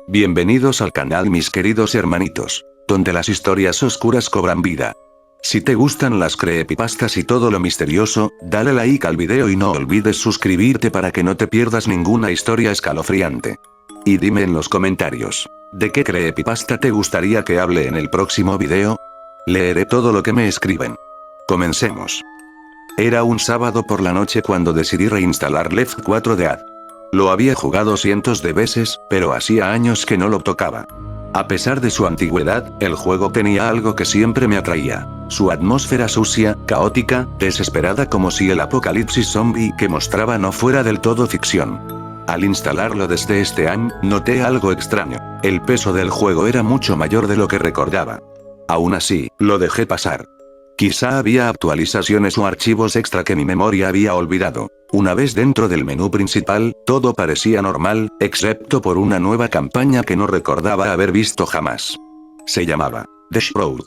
Bienvenidos al canal mis queridos hermanitos, donde las historias oscuras cobran vida. Si te gustan las creepypastas y todo lo misterioso, dale like al video y no olvides suscribirte para que no te pierdas ninguna historia escalofriante. Y dime en los comentarios, ¿de qué creepypasta te gustaría que hable en el próximo video? Leeré todo lo que me escriben. Comencemos. Era un sábado por la noche cuando decidí reinstalar Left 4 Dead. Lo había jugado cientos de veces, pero hacía años que no lo tocaba. A pesar de su antigüedad, el juego tenía algo que siempre me atraía. Su atmósfera sucia, caótica, desesperada, como si el apocalipsis zombie que mostraba no fuera del todo ficción. Al instalarlo desde Steam, noté algo extraño. El peso del juego era mucho mayor de lo que recordaba. Aún así, lo dejé pasar. Quizá había actualizaciones o archivos extra que mi memoria había olvidado. Una vez dentro del menú principal, todo parecía normal, excepto por una nueva campaña que no recordaba haber visto jamás. Se llamaba The Shroud.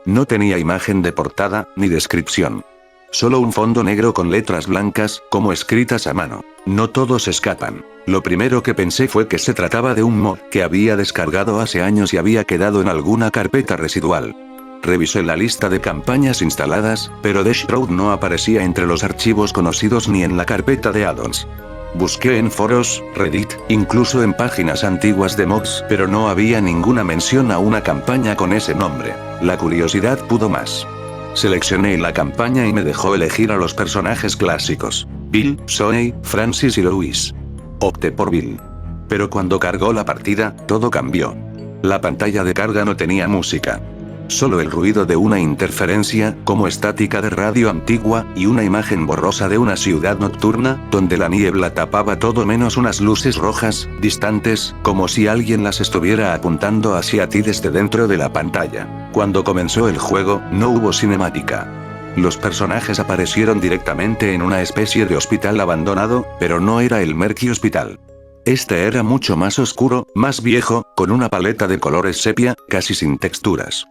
No tenía imagen de portada, ni descripción. Solo un fondo negro con letras blancas, como escritas a mano. No todos escapan. Lo primero que pensé fue que se trataba de un mod que había descargado hace años y había quedado en alguna carpeta residual. Revisé la lista de campañas instaladas, pero The Shroud no aparecía entre los archivos conocidos ni en la carpeta de addons. Busqué en foros, Reddit, incluso en páginas antiguas de mods, pero no había ninguna mención a una campaña con ese nombre. La curiosidad pudo más. Seleccioné la campaña y me dejó elegir a los personajes clásicos: Bill, Zoe, Francis y Louis. Opté por Bill. Pero cuando cargó la partida, todo cambió. La pantalla de carga no tenía música. Solo el ruido de una interferencia, como estática de radio antigua, y una imagen borrosa de una ciudad nocturna, donde la niebla tapaba todo menos unas luces rojas, distantes, como si alguien las estuviera apuntando hacia ti desde dentro de la pantalla. Cuando comenzó el juego, no hubo cinemática. Los personajes aparecieron directamente en una especie de hospital abandonado, pero no era el Mercy Hospital. Este era mucho más oscuro, más viejo, con una paleta de colores sepia, casi sin texturas.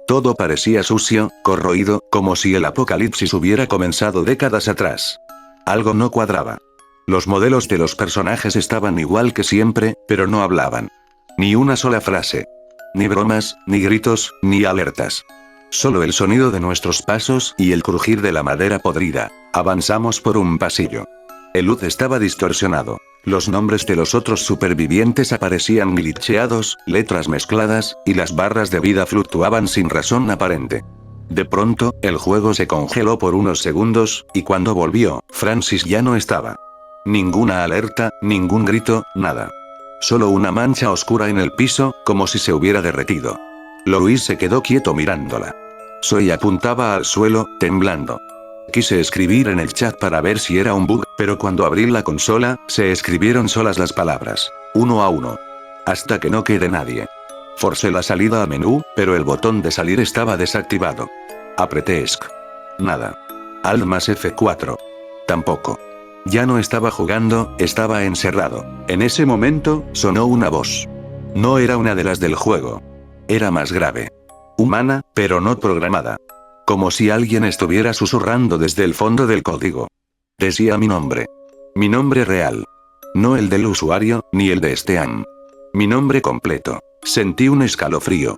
Todo parecía sucio, corroído, como si el apocalipsis hubiera comenzado décadas atrás. Algo no cuadraba. Los modelos de los personajes estaban igual que siempre, pero no hablaban. Ni una sola frase. Ni bromas, ni gritos, ni alertas. Solo el sonido de nuestros pasos y el crujir de la madera podrida. Avanzamos por un pasillo. El luz estaba distorsionado. Los nombres de los otros supervivientes aparecían glitcheados, letras mezcladas, y las barras de vida fluctuaban sin razón aparente. De pronto, el juego se congeló por unos segundos, y cuando volvió, Francis ya no estaba. Ninguna alerta, ningún grito, nada. Solo una mancha oscura en el piso, como si se hubiera derretido. Louis se quedó quieto mirándola. Zoe apuntaba al suelo, temblando. Quise escribir en el chat para ver si era un bug, pero cuando abrí la consola, se escribieron solas las palabras, uno a uno. Hasta que no quede nadie. Forcé la salida a menú, pero el botón de salir estaba desactivado. Apreté ESC. Nada. Alt más F4. Tampoco. Ya no estaba jugando, estaba encerrado. En ese momento, sonó una voz. No era una de las del juego. Era más grave. Humana, pero no programada. Como si alguien estuviera susurrando desde el fondo del código. Decía mi nombre. Mi nombre real. No el del usuario, ni el de Steam. Mi nombre completo. Sentí un escalofrío.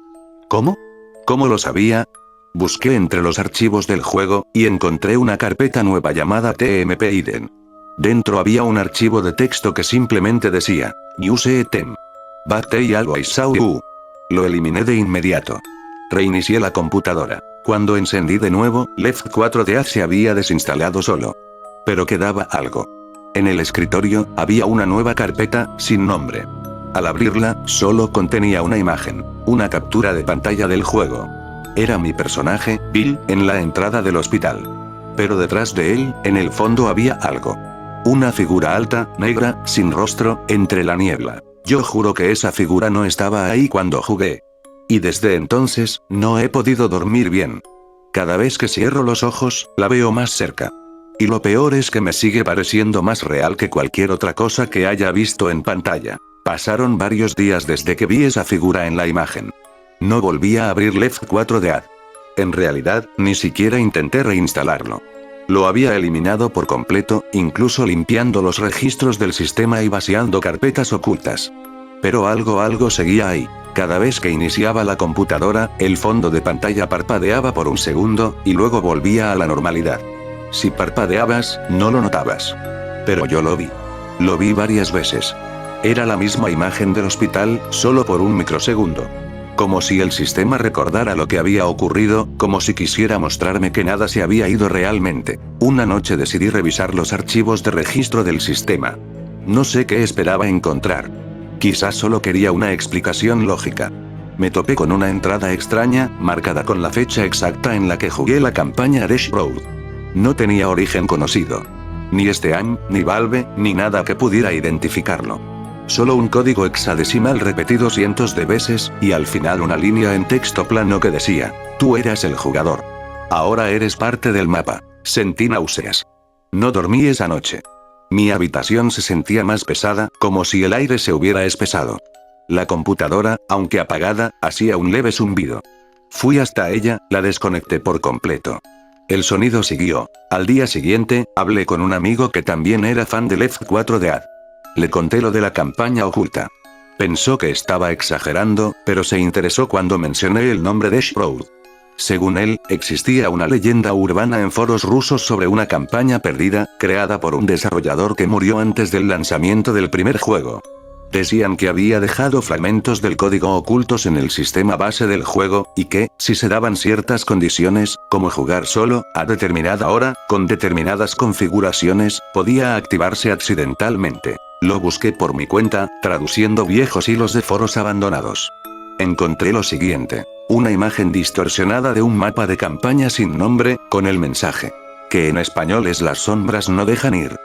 ¿Cómo? ¿Cómo lo sabía? Busqué entre los archivos del juego, y encontré una carpeta nueva llamada TMP Hidden. Dentro había un archivo de texto que simplemente decía, Use Tem. But I always saw you. Lo eliminé de inmediato. Reinicié la computadora. Cuando encendí de nuevo, Left 4 Dead se había desinstalado solo. Pero quedaba algo. En el escritorio, había una nueva carpeta, sin nombre. Al abrirla, solo contenía una imagen, una captura de pantalla del juego. Era mi personaje, Bill, en la entrada del hospital. Pero detrás de él, en el fondo había algo. Una figura alta, negra, sin rostro, entre la niebla. Yo juro que esa figura no estaba ahí cuando jugué. Y desde entonces, no he podido dormir bien. Cada vez que cierro los ojos, la veo más cerca. Y lo peor es que me sigue pareciendo más real que cualquier otra cosa que haya visto en pantalla. Pasaron varios días desde que vi esa figura en la imagen. No volví a abrir Left 4 Dead. En realidad, ni siquiera intenté reinstalarlo. Lo había eliminado por completo, incluso limpiando los registros del sistema y vaciando carpetas ocultas. Pero algo seguía ahí. Cada vez que iniciaba la computadora, el fondo de pantalla parpadeaba por un segundo, y luego volvía a la normalidad. Si parpadeabas, no lo notabas. Pero yo lo vi. Lo vi varias veces. Era la misma imagen del hospital, solo por un microsegundo. Como si el sistema recordara lo que había ocurrido, como si quisiera mostrarme que nada se había ido realmente. Una noche decidí revisar los archivos de registro del sistema. No sé qué esperaba encontrar. Quizás solo quería una explicación lógica. Me topé con una entrada extraña, marcada con la fecha exacta en la que jugué la campaña Rush Road. No tenía origen conocido. Ni Steam, ni Valve, ni nada que pudiera identificarlo. Solo un código hexadecimal repetido cientos de veces, y al final una línea en texto plano que decía: tú eras el jugador. Ahora eres parte del mapa. Sentí náuseas. No dormí esa noche. Mi habitación se sentía más pesada, como si el aire se hubiera espesado. La computadora, aunque apagada, hacía un leve zumbido. Fui hasta ella, la desconecté por completo. El sonido siguió. Al día siguiente, hablé con un amigo que también era fan de Left 4 Dead. Le conté lo de la campaña oculta. Pensó que estaba exagerando, pero se interesó cuando mencioné el nombre de Rush Road. Según él, existía una leyenda urbana en foros rusos sobre una campaña perdida, creada por un desarrollador que murió antes del lanzamiento del primer juego. Decían que había dejado fragmentos del código ocultos en el sistema base del juego, y que, si se daban ciertas condiciones, como jugar solo, a determinada hora, con determinadas configuraciones, podía activarse accidentalmente. Lo busqué por mi cuenta, traduciendo viejos hilos de foros abandonados. Encontré lo siguiente: una imagen distorsionada de un mapa de campaña sin nombre, con el mensaje, que en español es "las sombras no dejan ir".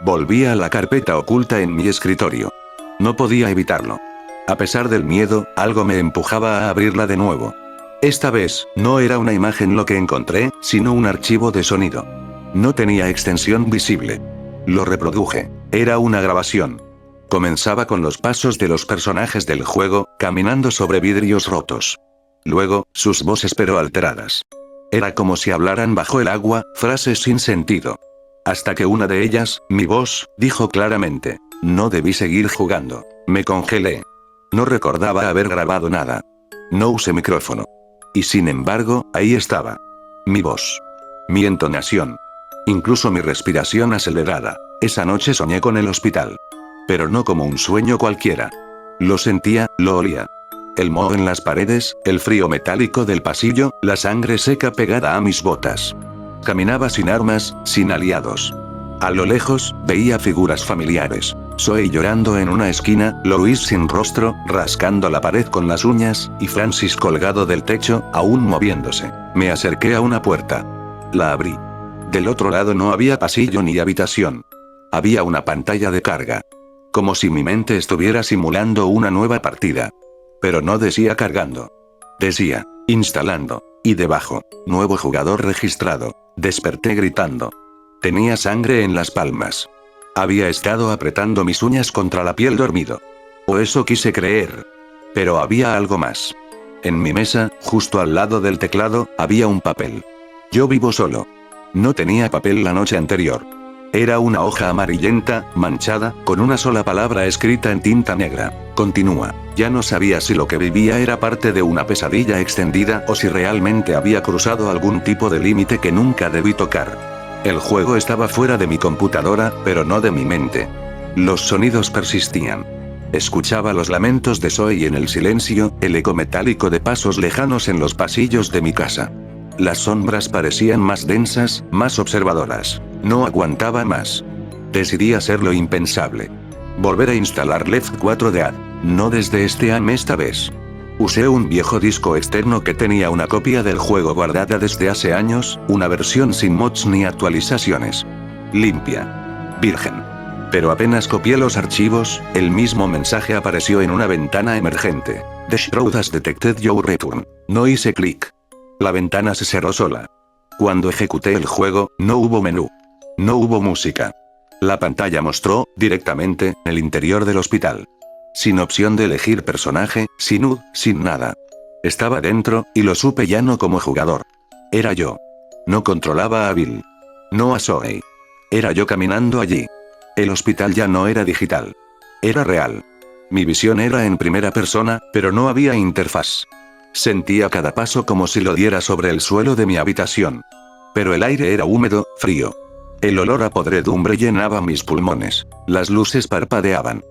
Volví a la carpeta oculta en mi escritorio. No podía evitarlo. A pesar del miedo, algo me empujaba a abrirla de nuevo. Esta vez, no era una imagen lo que encontré, sino un archivo de sonido. No tenía extensión visible. Lo reproduje. Era una grabación. Comenzaba con los pasos de los personajes del juego, caminando sobre vidrios rotos. Luego, sus voces pero alteradas. Era como si hablaran bajo el agua, frases sin sentido. Hasta que una de ellas, mi voz, dijo claramente: no debí seguir jugando. Me congelé. No recordaba haber grabado nada. No usé micrófono. Y sin embargo, ahí estaba. Mi voz. Mi entonación. Incluso mi respiración acelerada. Esa noche soñé con el hospital. Pero no como un sueño cualquiera. Lo sentía, lo olía. El moho en las paredes, el frío metálico del pasillo, la sangre seca pegada a mis botas. Caminaba sin armas, sin aliados. A lo lejos, veía figuras familiares. Zoe llorando en una esquina, Louise sin rostro, rascando la pared con las uñas, y Francis colgado del techo, aún moviéndose. Me acerqué a una puerta. La abrí. Del otro lado no había pasillo ni habitación. Había una pantalla de carga. Como si mi mente estuviera simulando una nueva partida. Pero no decía cargando. Decía, instalando. Y debajo, nuevo jugador registrado. Desperté gritando. Tenía sangre en las palmas. Había estado apretando mis uñas contra la piel dormido. O eso quise creer. Pero había algo más. En mi mesa, justo al lado del teclado, había un papel. Yo vivo solo. No tenía papel la noche anterior. Era una hoja amarillenta, manchada, con una sola palabra escrita en tinta negra. Continúa. Ya no sabía si lo que vivía era parte de una pesadilla extendida o si realmente había cruzado algún tipo de límite que nunca debí tocar. El juego estaba fuera de mi computadora, pero no de mi mente. Los sonidos persistían. Escuchaba los lamentos de Zoe y en el silencio, el eco metálico de pasos lejanos en los pasillos de mi casa. Las sombras parecían más densas, más observadoras. No aguantaba más. Decidí hacer lo impensable. Volver a instalar Left 4 Dead. No desde Steam esta vez. Usé un viejo disco externo que tenía una copia del juego guardada desde hace años, una versión sin mods ni actualizaciones. Limpia. Virgen. Pero apenas copié los archivos, el mismo mensaje apareció en una ventana emergente. The Shroud has detected your return. No hice clic. La ventana se cerró sola. Cuando ejecuté el juego, no hubo menú. No hubo música. La pantalla mostró, directamente, el interior del hospital. Sin opción de elegir personaje, sin HUD, sin nada. Estaba dentro, y lo supe ya no como jugador. Era yo. No controlaba a Bill. No a Zoe. Era yo caminando allí. El hospital ya no era digital. Era real. Mi visión era en primera persona, pero no había interfaz. Sentía cada paso como si lo diera sobre el suelo de mi habitación. Pero el aire era húmedo, frío. El olor a podredumbre llenaba mis pulmones. Las luces parpadeaban.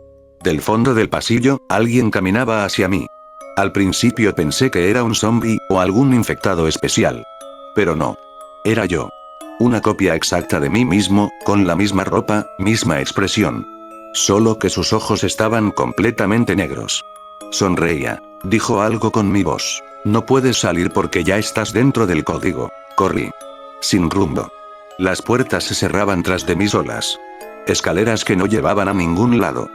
Del fondo del pasillo, alguien caminaba hacia mí. Al principio pensé que era un zombie, o algún infectado especial. Pero no. Era yo. Una copia exacta de mí mismo, con la misma ropa, misma expresión. Solo que sus ojos estaban completamente negros. Sonreía. Dijo algo con mi voz. No puedes salir porque ya estás dentro del código. Corrí. Sin rumbo. Las puertas se cerraban tras de mí solas. Escaleras que no llevaban a ningún lado.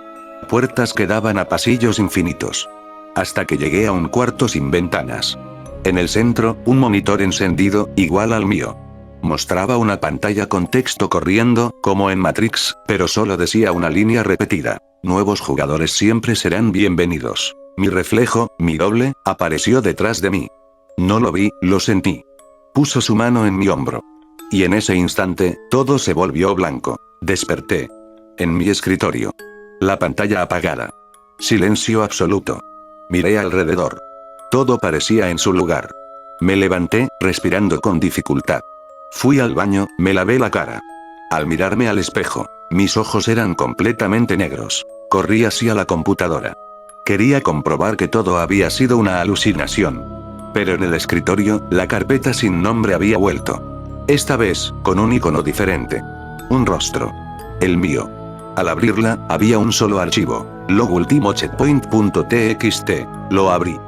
Puertas que daban a pasillos infinitos. Hasta que llegué a un cuarto sin ventanas. En el centro, un monitor encendido, igual al mío. Mostraba una pantalla con texto corriendo, como en Matrix, pero solo decía una línea repetida. Nuevos jugadores siempre serán bienvenidos. Mi reflejo, mi doble, apareció detrás de mí. No lo vi, lo sentí. Puso su mano en mi hombro. Y en ese instante, todo se volvió blanco. Desperté. En mi escritorio. La pantalla apagada. Silencio absoluto. Miré alrededor. Todo parecía en su lugar. Me levanté, respirando con dificultad. Fui al baño, me lavé la cara. Al mirarme al espejo, mis ojos eran completamente negros. Corrí hacia la computadora. Quería comprobar que todo había sido una alucinación. Pero en el escritorio, la carpeta sin nombre había vuelto. Esta vez, con un icono diferente. Un rostro. El mío. Al abrirla, había un solo archivo. logultimocheckpoint.txt. Lo abrí.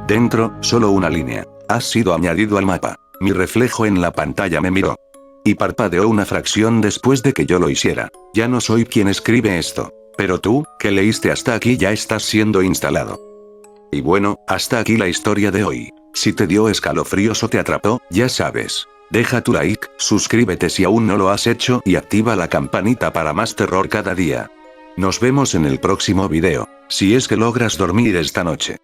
Dentro, solo una línea. Has sido añadido al mapa. Mi reflejo en la pantalla me miró. Y parpadeó una fracción después de que yo lo hiciera. Ya no soy quien escribe esto. Pero tú, que leíste hasta aquí, ya estás siendo instalado. Y bueno, hasta aquí la historia de hoy. Si te dio escalofríos o te atrapó, ya sabes. Deja tu like, suscríbete si aún no lo has hecho y activa la campanita para más terror cada día. Nos vemos en el próximo video, si es que logras dormir esta noche.